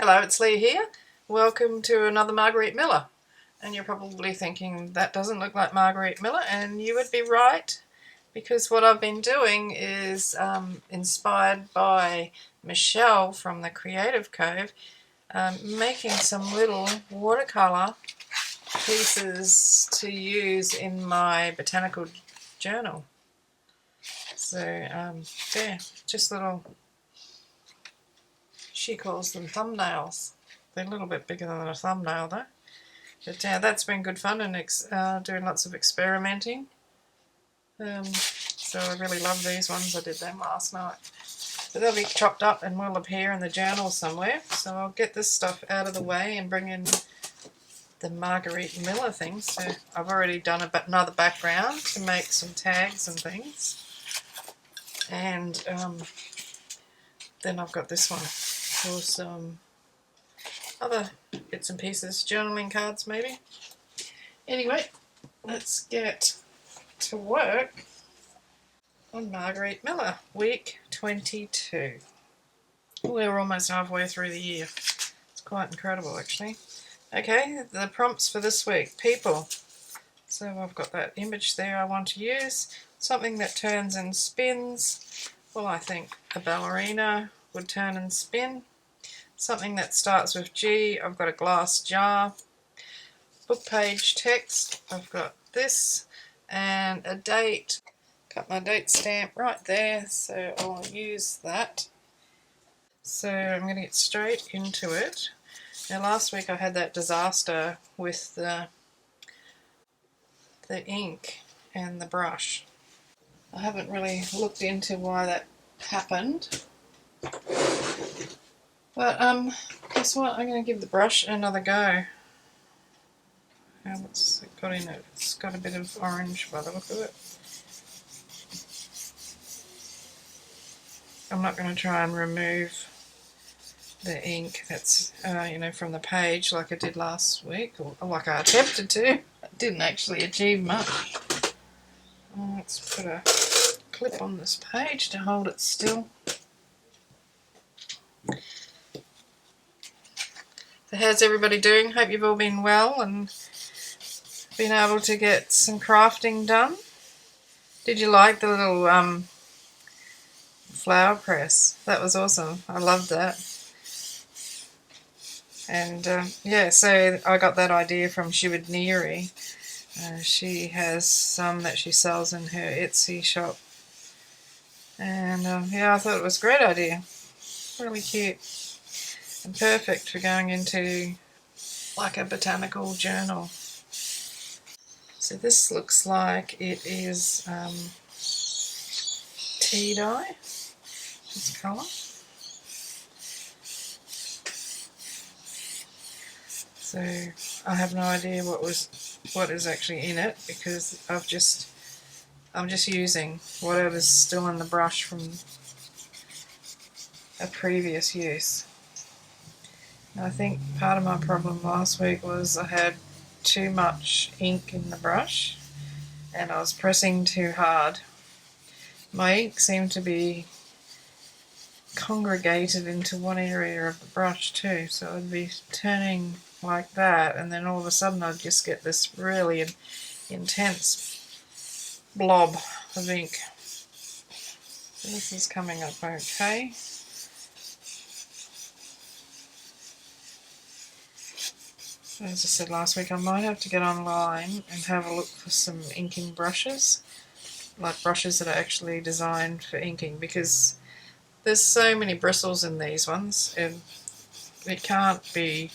Hello, it's Lee here. Welcome to another Margarete Miller. And you're probably thinking, that doesn't look like Margarete Miller, and you would be right, because what I've been doing is inspired by Michelle from the Creative Cove, making some little watercolour pieces to use in my botanical journal. So, yeah, just little, she calls them thumbnails. They're a little bit bigger than a thumbnail though. But that's been good fun, and doing lots of experimenting. So I really love these ones. I did them last night. So they'll be chopped up and will appear in the journal somewhere. So I'll get this stuff out of the way and bring in the Margarete Miller thing. So I've already done another background to make some tags and things. And then I've got this one for some other bits and pieces, journaling cards maybe. Anyway, let's get to work on Margarete Miller, week 22. We're almost halfway through the year. It's quite incredible actually. Okay, the prompts for this week. People. So I've got that image there I want to use. Something that turns and spins. Well, I think a ballerina would turn and spin. Something that starts with G. I've got a glass jar. Book page text. I've got this. And a date. Got my date stamp right there, so I'll use that. So I'm going to get straight into it. Now last week I had that disaster with the ink and the brush. I haven't really looked into why that happened. But guess what? I'm going to give the brush another go. Now what's it got in it? It's got a bit of orange by the look of it. I'm not going to try and remove the ink that's from the page like I did last week, or like I attempted to. I didn't actually achieve much. Let's put a clip on this page to hold it still. So how's everybody doing? Hope you've all been well and been able to get some crafting done. Did you like the little flower press? That was awesome. I loved that. And yeah, so I got that idea from Shiwadniri. She has some that she sells in her Etsy shop. And yeah, I thought it was a great idea. Really cute. And perfect for going into like a botanical journal. So this looks like it is tea dye, this colour. So I have no idea what is actually in it, because I'm just using whatever's still in the brush from a previous use. And I think part of my problem last week was I had too much ink in the brush and I was pressing too hard. My ink seemed to be congregated into one area of the brush too, so I'd be turning like that, and then all of a sudden I'd just get this really intense blob of ink. So this is coming up okay. As I said last week, I might have to get online and have a look for some inking brushes, like brushes that are actually designed for inking, because there's so many bristles in these ones, and it can't be,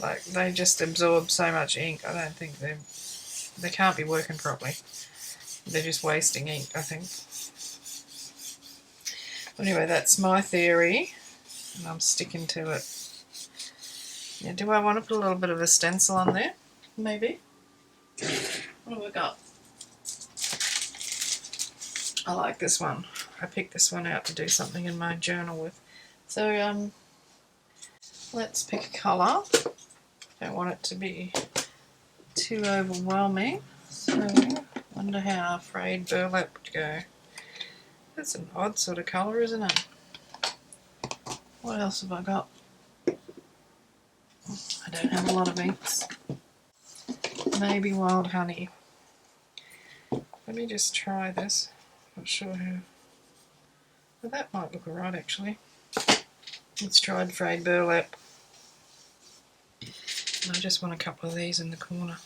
like, they just absorb so much ink. I don't think they can't be working properly. They're just wasting ink, I think. Anyway, that's my theory, and I'm sticking to it. Yeah, do I want to put a little bit of a stencil on there? Maybe. What have we got? I like this one. I picked this one out to do something in my journal with. So let's pick a colour. Don't want it to be too overwhelming. So I wonder how frayed burlap would go. That's an odd sort of colour, isn't it? What else have I got? I don't have a lot of inks. Maybe wild honey. Let me just try this. Not sure how. Well, that might look alright actually. Let's try frayed burlap. I just want a couple of these in the corner.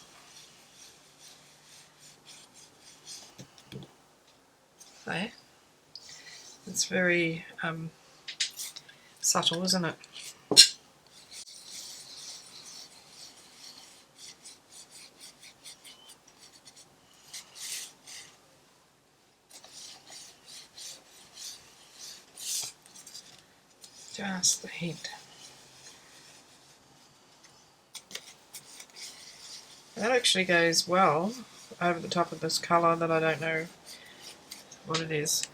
There. It's very subtle, isn't it? Just the hint. That actually goes well over the top of this colour that I don't know what it is.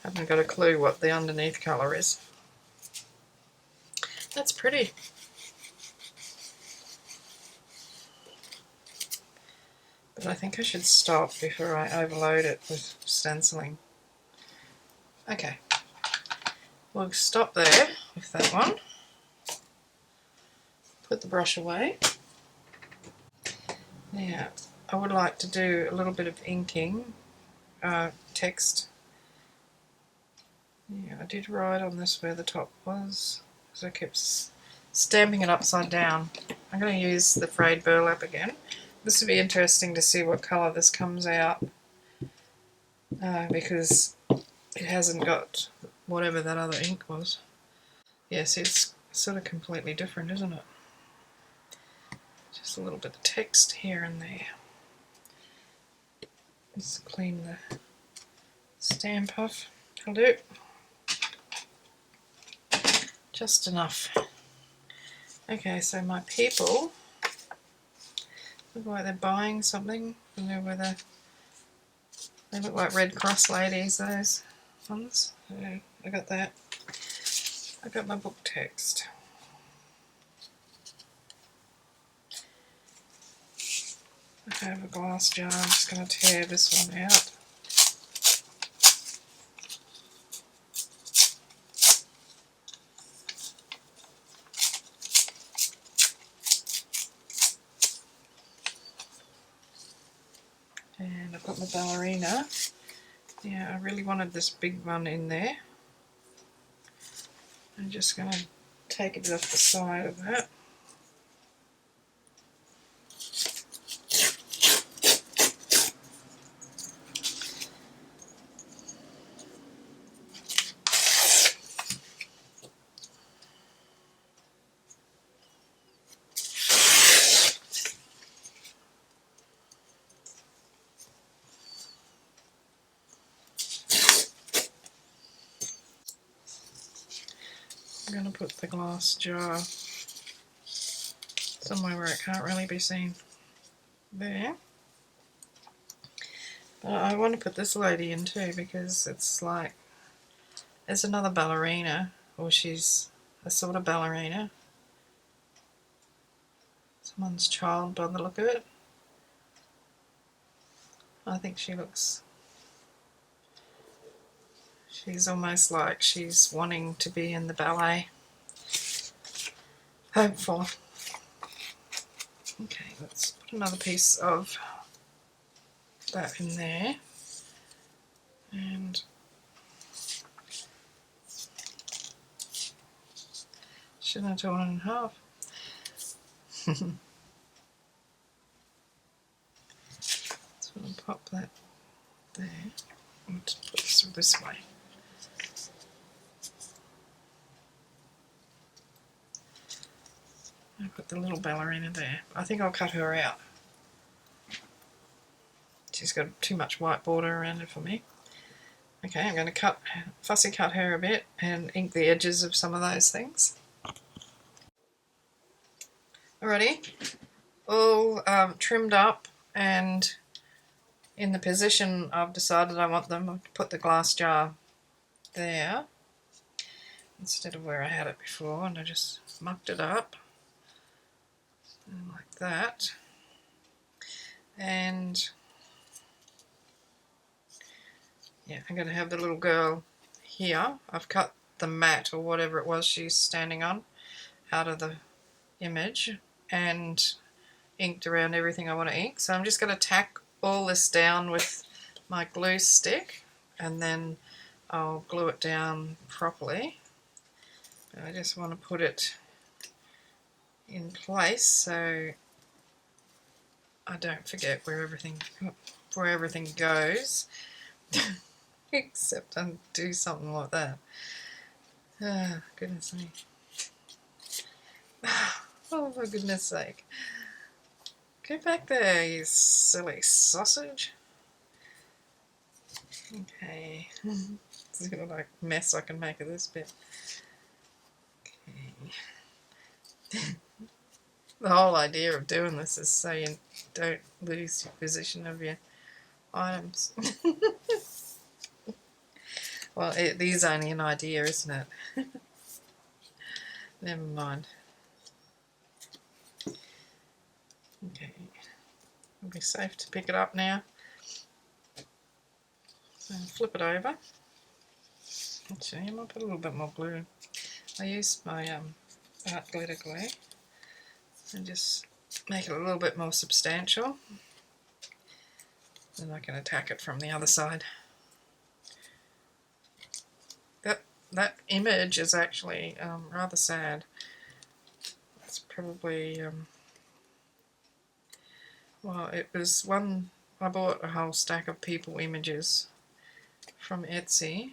I haven't got a clue what the underneath colour is. That's pretty. But I think I should stop before I overload it with stenciling. Okay, we'll stop there with that one. Put the brush away. Now, I would like to do a little bit of inking, text. Yeah, I did write on this where the top was, because I kept stamping it upside down. I'm going to use the frayed burlap again. This would be interesting to see what colour this comes out, because it hasn't got whatever that other ink was. Yes, it's sort of completely different, isn't it? Just a little bit of text here and there. Let's clean the stamp off. That'll do. Just enough. Okay, so my people look like they're buying something. I don't know whether they look like Red Cross ladies, those ones. Yeah, I got that. I got my book text. I have a glass jar. I'm just going to tear this one out. And I've got my ballerina. Yeah, I really wanted this big one in there. I'm just going to take a bit off the side of that. I'm going to put the glass jar somewhere where it can't really be seen. There. But I want to put this lady in too, because it's like, there's another ballerina, or she's a sort of ballerina. Someone's child by the look of it. I think she looks, she's almost like she's wanting to be in the ballet. Hopeful. Okay, let's put another piece of that in there. And shouldn't have torn it in half. So I'll pop that there. And put this way. I'll put the little ballerina there. I think I'll cut her out. She's got too much white border around it for me. Okay, I'm going to fussy cut her a bit and ink the edges of some of those things. Alrighty, all trimmed up and in the position I've decided I want them. I've put the glass jar there instead of where I had it before, and I just mucked it up and like that. And yeah, I'm going to have the little girl here. I've cut the mat or whatever it was she's standing on out of the image and inked around everything I want to ink. So I'm just going to tack all this down with my glue stick and then I'll glue it down properly. I just want to put it in place so I don't forget where everything goes. Except I do something like that. Ah, goodness me. Oh, for goodness sake. Go back there, you silly sausage. Okay. See what like mess I can make of this bit. Okay. The whole idea of doing this is so you don't lose your position of your items. Well, it is only an idea, isn't it? Never mind. Okay. It'll be safe to pick it up now. So flip it over. Actually, I might put a little bit more glue. I used my art glitter glue and just make it a little bit more substantial. Then I can attack it from the other side. That image is actually rather sad. It's probably well, it was one. I bought a whole stack of people images from Etsy,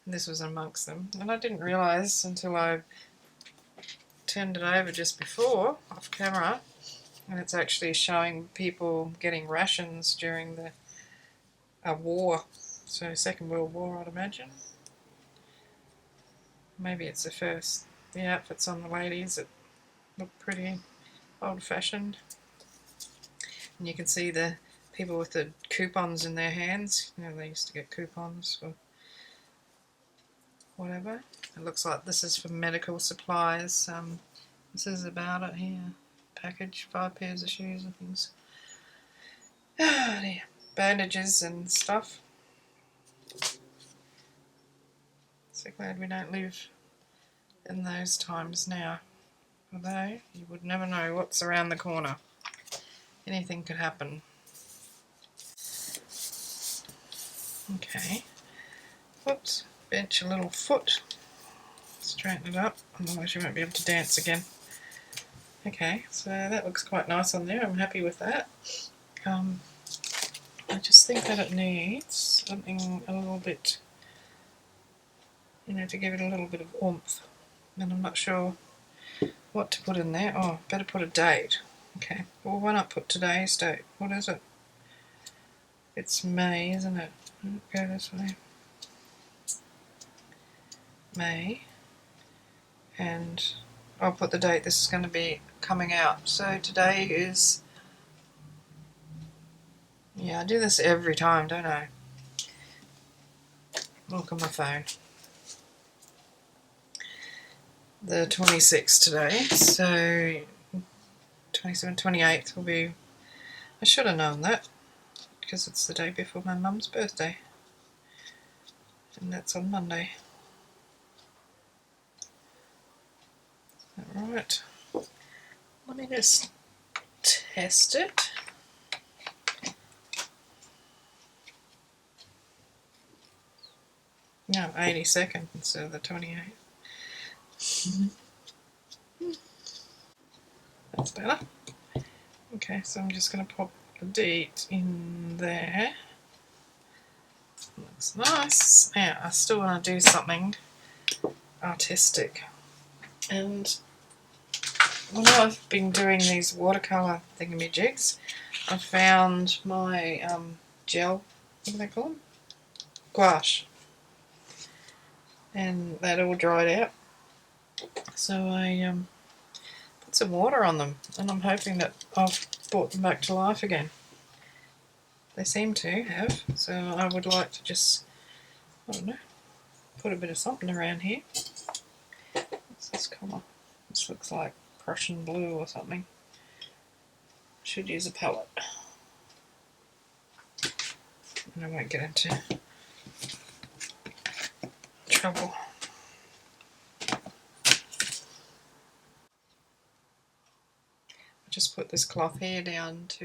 and this was amongst them. And I didn't realise until I turned it over just before off camera, and it's actually showing people getting rations during a war, so Second World War, I'd imagine. Maybe it's the first. The outfits on the ladies that look pretty old-fashioned, and you can see the people with the coupons in their hands. You know, they used to get coupons for whatever. It looks like this is for medical supplies. This is about it here. Package, 5 pairs of shoes and things. Oh dear. Bandages and stuff. So glad we don't live in those times now. Although, you would never know what's around the corner. Anything could happen. Okay. Whoops. Bench a little foot. Straighten it up, otherwise you won't be able to dance again. Okay, so that looks quite nice on there. I'm happy with that. I just think that it needs something a little bit, you know, to give it a little bit of oomph. And I'm not sure what to put in there. Oh, better put a date. Okay, well, why not put today's date? What is it? It's May, isn't it? Go this way. May. And I'll put the date this is going to be coming out. So today is, yeah, I do this every time, don't I? Look on my phone. The 26th today, so 27th, 28th will be, I should have known that, because it's the day before my mum's birthday, and that's on Monday. Alright, let me just test it. No, 82nd instead of the 28th. That's better. Okay, so I'm just going to pop the date in there. Looks nice. Yeah, I still want to do something artistic. And when I've been doing these watercolour thingamajigs, I found my gel, what do they call them? Gouache. And that all dried out. So I put some water on them, and I'm hoping that I've brought them back to life again. They seem to have, so I would like to just, I don't know, put a bit of something around here. What's this colour? This looks like Prussian blue or something. Should use a palette. And I won't get into trouble. just put this cloth here down to,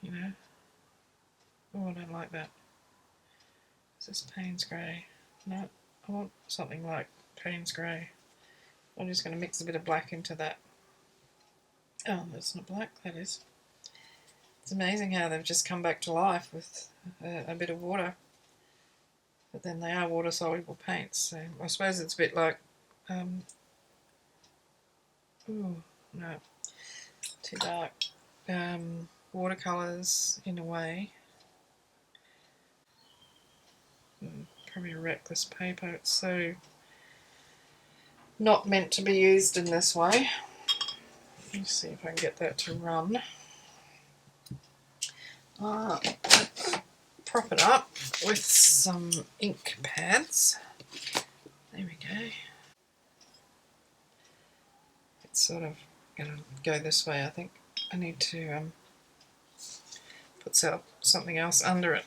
you know, oh, I don't like that. Is this Payne's Grey? No, I want something like Payne's Grey. I'm just going to mix a bit of black into that. Oh, that's not black, that is. It's amazing how they've just come back to life with a bit of water. But then they are water-soluble paints, so I suppose it's a bit like... ooh, no, too dark. Watercolours, in a way. Probably a reckless paper. It's so not meant to be used in this way. Let's see if I can get that to run. Let's prop it up with some ink pads. There we go. It's sort of going to go this way, I think. I need to put something else under it.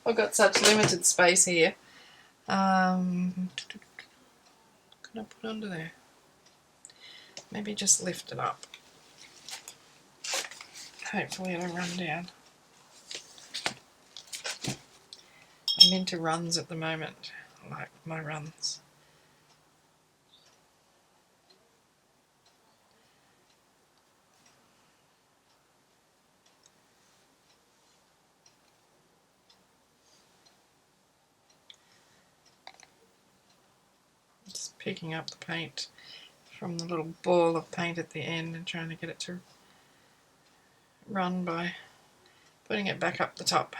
I've got such limited space here. Can I put under there? Maybe just lift it up. Hopefully it'll run down. I'm into runs at the moment. I like my runs. Just picking up the paint from the little ball of paint at the end and trying to get it to run by putting it back up the top.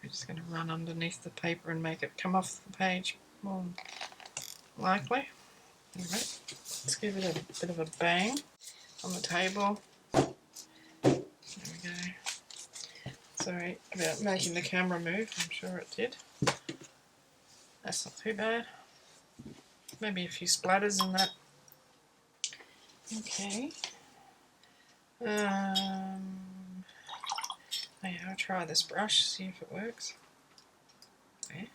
We're just going to run underneath the paper and make it come off the page more likely. Alright, let's give it a bit of a bang on the table. There we go. Sorry about making the camera move, I'm sure it did. That's not too bad. Maybe a few splatters in that. Okay. Yeah, I'll try this brush, see if it works. There.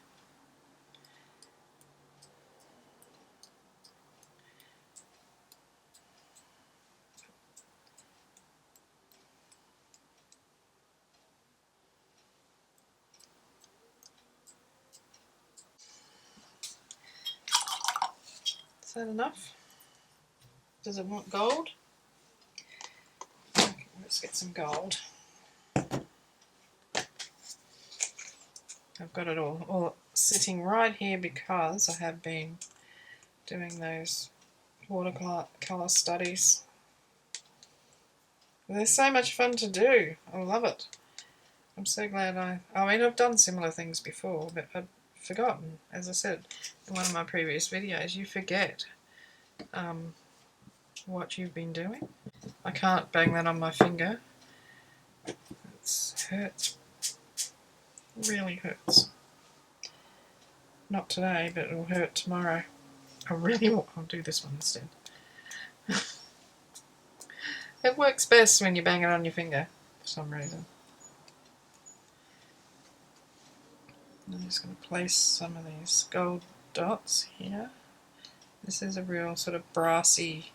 Is that enough? Does it want gold? Okay, let's get some gold. I've got it all sitting right here because I have been doing those watercolour studies. They're so much fun to do. I love it. I'm so glad I mean, I've done similar things before, but I'd forgotten. As I said in one of my previous videos, you forget what you've been doing. I can't bang that on my finger. It hurts. Really hurts. Not today, but it'll hurt tomorrow. I'll do this one instead. It works best when you bang it on your finger for some reason. I'm just going to place some of these gold dots here. This is a real sort of brassy,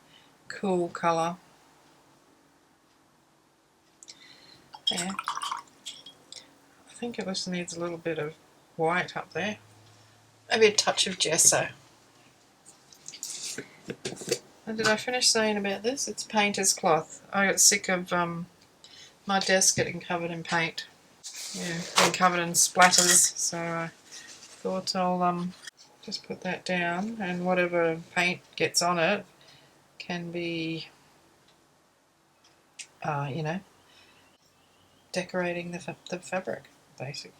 cool colour. Yeah. I think it just needs a little bit of white up there. Maybe a touch of gesso. And did I finish saying about this? It's painter's cloth. I got sick of my desk getting covered in paint. Yeah, being covered in splatters, so I thought I'll just put that down, and whatever paint gets on it can be, you know, decorating the fabric, basically.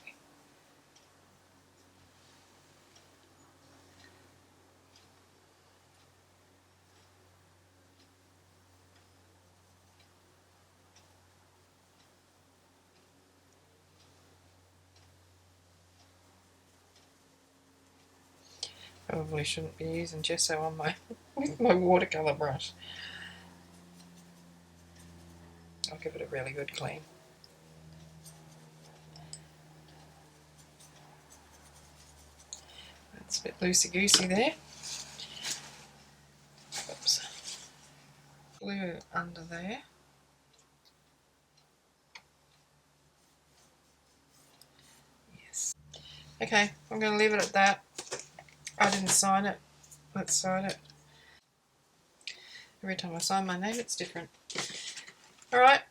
Probably shouldn't be using gesso on my watercolour brush. I'll give it a really good clean. It's a bit loosey-goosey there. Oops. Glue under there. Yes. Okay, I'm going to leave it at that. I didn't sign it. Let's sign it. Every time I sign my name, it's different. Alright,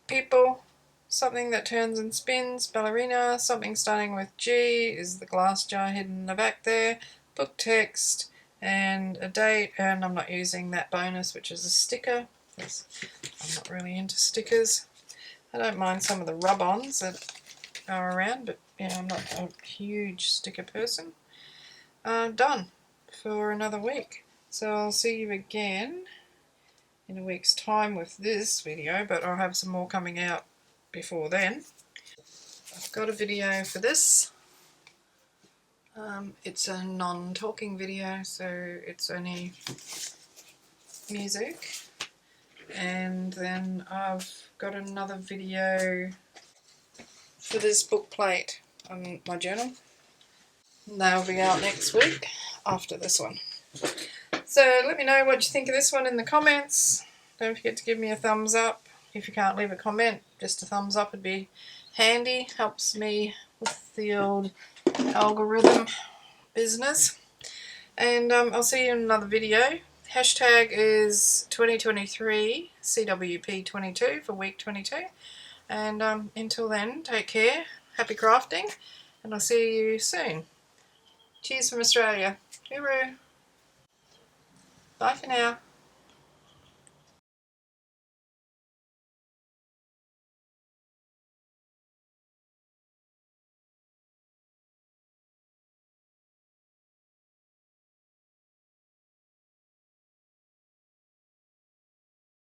people, something that turns and spins, ballerina, something starting with G is the glass jar hidden in the back there, book text, and a date, and I'm not using that bonus, which is a sticker, because I'm not really into stickers. I don't mind some of the rub-ons that are around, but I'm not a huge sticker person. Done for another week. So I'll see you again in a week's time with this video, but I'll have some more coming out before then. I've got a video for this. It's a non-talking video, so it's only music. And then I've got another video for this book plate on my journal. And they'll be out next week after this one. So let me know what you think of this one in the comments. Don't forget to give me a thumbs up. If you can't leave a comment, just a thumbs up would be handy. Helps me with the old algorithm business. And I'll see you in another video. Hashtag is 2023 CWP22 for week 22. And until then, take care, happy crafting, and I'll see you soon. Cheers from Australia. Hooroo. Bye for now.